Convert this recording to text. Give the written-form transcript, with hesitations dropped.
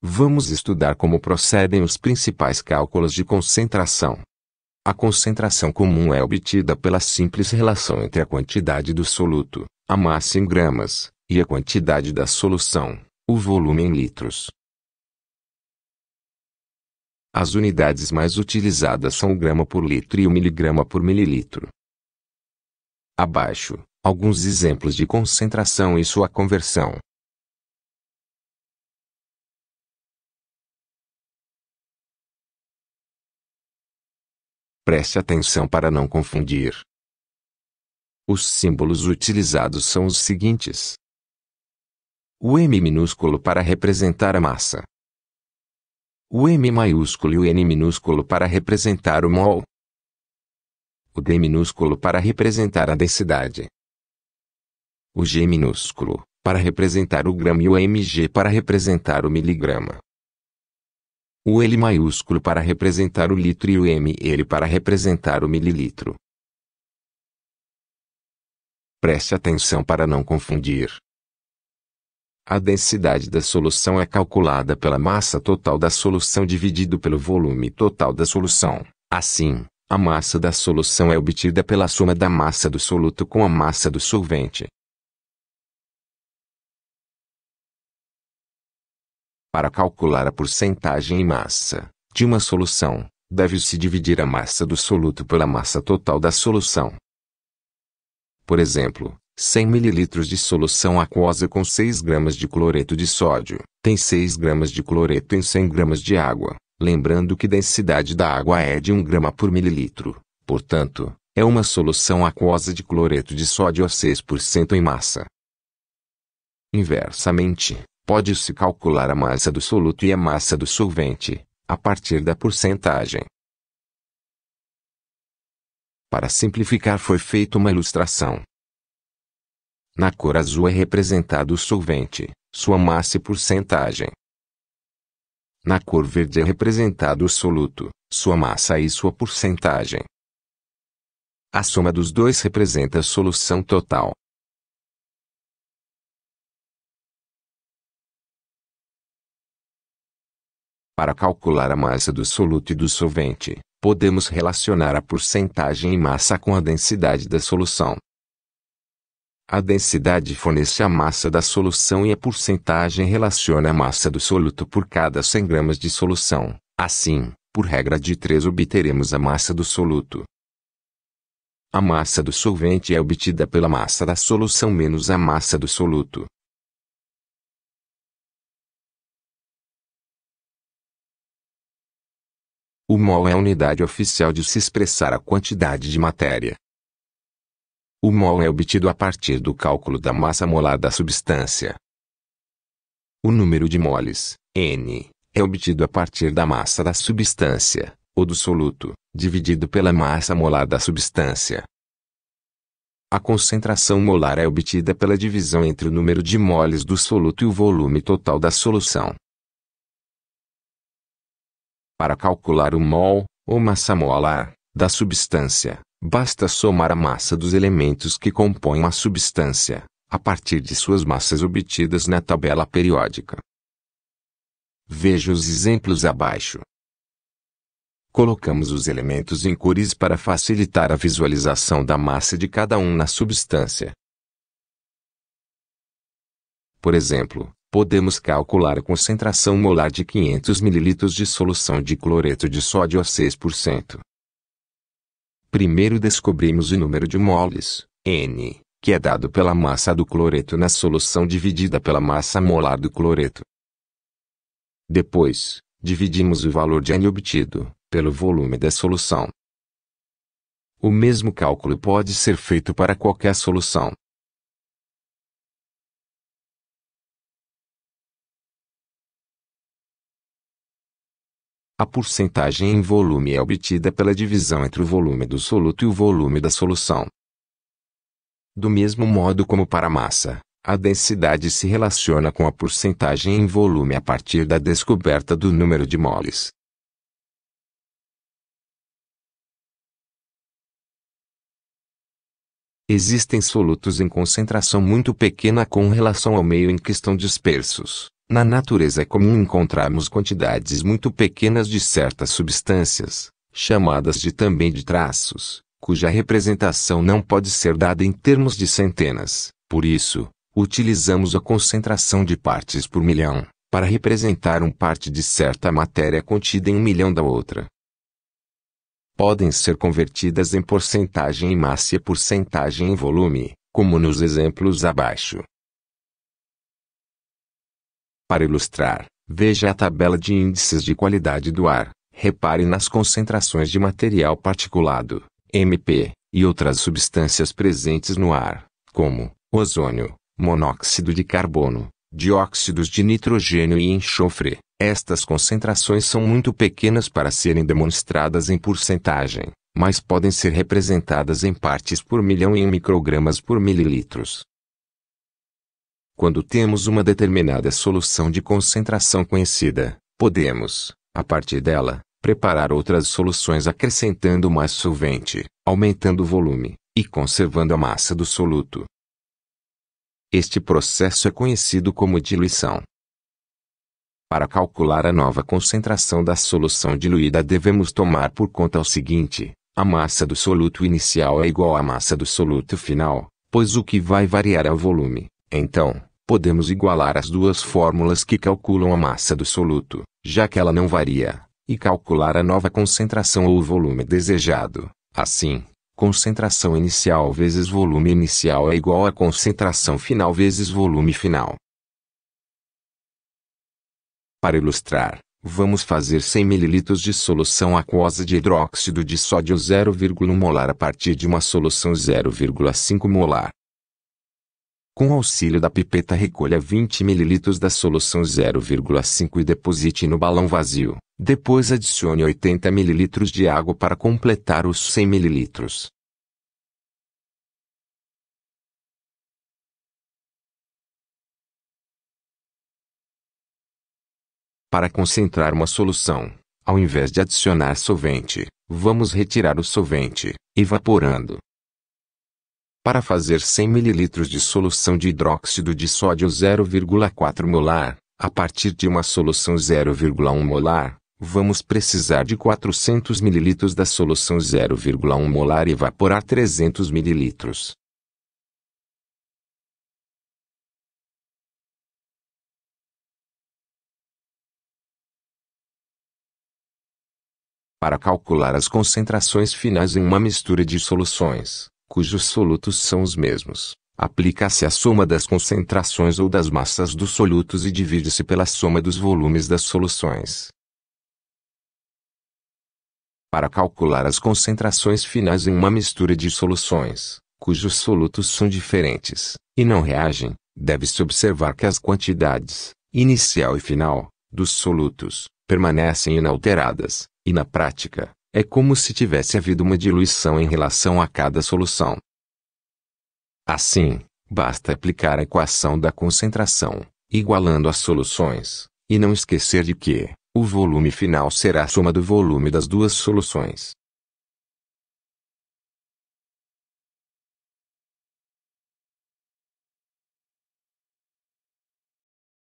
Vamos estudar como procedem os principais cálculos de concentração. A concentração comum é obtida pela simples relação entre a quantidade do soluto, a massa em gramas, e a quantidade da solução, o volume em litros. As unidades mais utilizadas são o grama por litro e o miligrama por mililitro. Abaixo, alguns exemplos de concentração e sua conversão. Preste atenção para não confundir. Os símbolos utilizados são os seguintes. O M minúsculo para representar a massa. O M maiúsculo e o N minúsculo para representar o mol. O D minúsculo para representar a densidade. O G minúsculo, para representar o grama e o mg para representar o miligrama. O L maiúsculo para representar o litro e o ml para representar o mililitro. Preste atenção para não confundir. A densidade da solução é calculada pela massa total da solução dividido pelo volume total da solução. Assim, a massa da solução é obtida pela soma da massa do soluto com a massa do solvente. Para calcular a porcentagem em massa de uma solução, deve-se dividir a massa do soluto pela massa total da solução. Por exemplo, 100 ml de solução aquosa com 6 gramas de cloreto de sódio, tem 6 gramas de cloreto em 100 gramas de água, lembrando que a densidade da água é de 1 grama por mililitro, portanto, é uma solução aquosa de cloreto de sódio a 6% em massa. Inversamente, pode-se calcular a massa do soluto e a massa do solvente, a partir da porcentagem. Para simplificar foi feita uma ilustração. Na cor azul é representado o solvente, sua massa e porcentagem. Na cor verde é representado o soluto, sua massa e sua porcentagem. A soma dos dois representa a solução total. Para calcular a massa do soluto e do solvente, podemos relacionar a porcentagem em massa com a densidade da solução. A densidade fornece a massa da solução e a porcentagem relaciona a massa do soluto por cada 100 gramas de solução. Assim, por regra de 3 obteremos a massa do soluto. A massa do solvente é obtida pela massa da solução menos a massa do soluto. O mol é a unidade oficial de se expressar a quantidade de matéria. O mol é obtido a partir do cálculo da massa molar da substância. O número de moles, N, é obtido a partir da massa da substância, ou do soluto, dividido pela massa molar da substância. A concentração molar é obtida pela divisão entre o número de moles do soluto e o volume total da solução. Para calcular o mol, ou massa molar, da substância, basta somar a massa dos elementos que compõem a substância, a partir de suas massas obtidas na tabela periódica. Veja os exemplos abaixo. Colocamos os elementos em cores para facilitar a visualização da massa de cada um na substância. Por exemplo, podemos calcular a concentração molar de 500 ml de solução de cloreto de sódio a 6%. Primeiro descobrimos o número de moles, N, que é dado pela massa do cloreto na solução dividida pela massa molar do cloreto. Depois, dividimos o valor de N obtido, pelo volume da solução. O mesmo cálculo pode ser feito para qualquer solução. A porcentagem em volume é obtida pela divisão entre o volume do soluto e o volume da solução. Do mesmo modo como para a massa, a densidade se relaciona com a porcentagem em volume a partir da descoberta do número de moles. Existem solutos em concentração muito pequena com relação ao meio em que estão dispersos, Na natureza é comum encontrarmos quantidades muito pequenas de certas substâncias, chamadas também de traços, cuja representação não pode ser dada em termos de centenas. Por isso, utilizamos a concentração de partes por milhão, para representar parte de certa matéria contida em 1.000.000 da outra. Podem ser convertidas em porcentagem em massa e porcentagem em volume, como nos exemplos abaixo. Para ilustrar, veja a tabela de índices de qualidade do ar. Repare nas concentrações de material particulado, MP, e outras substâncias presentes no ar, como ozônio, monóxido de carbono, dióxidos de nitrogênio e enxofre. Estas concentrações são muito pequenas para serem demonstradas em porcentagem, mas podem ser representadas em partes por milhão e em microgramas por mililitros. Quando temos uma determinada solução de concentração conhecida, podemos, a partir dela, preparar outras soluções acrescentando mais solvente, aumentando o volume, e conservando a massa do soluto. Este processo é conhecido como diluição. Para calcular a nova concentração da solução diluída devemos tomar por conta o seguinte: a massa do soluto inicial é igual à massa do soluto final, pois o que vai variar é o volume. Então, podemos igualar as duas fórmulas que calculam a massa do soluto, já que ela não varia, e calcular a nova concentração ou o volume desejado. Assim, concentração inicial vezes volume inicial é igual a concentração final vezes volume final. Para ilustrar, vamos fazer 100 ml de solução aquosa de hidróxido de sódio 0,1 molar a partir de uma solução 0,5 molar. Com auxílio da pipeta recolha 20 ml da solução 0,5 e deposite no balão vazio. Depois adicione 80 ml de água para completar os 100 ml. Para concentrar uma solução, ao invés de adicionar solvente, vamos retirar o solvente, evaporando. Para fazer 100 ml de solução de hidróxido de sódio 0,4 molar, a partir de uma solução 0,1 molar, vamos precisar de 400 ml da solução 0,1 molar e evaporar 300 ml. Para calcular as concentrações finais em uma mistura de soluções, cujos solutos são os mesmos, aplica-se a soma das concentrações ou das massas dos solutos e divide-se pela soma dos volumes das soluções. Para calcular as concentrações finais em uma mistura de soluções, cujos solutos são diferentes, e não reagem, deve-se observar que as quantidades, inicial e final, dos solutos, permanecem inalteradas, e na prática, é como se tivesse havido uma diluição em relação a cada solução. Assim, basta aplicar a equação da concentração, igualando as soluções, e não esquecer de que o volume final será a soma do volume das duas soluções.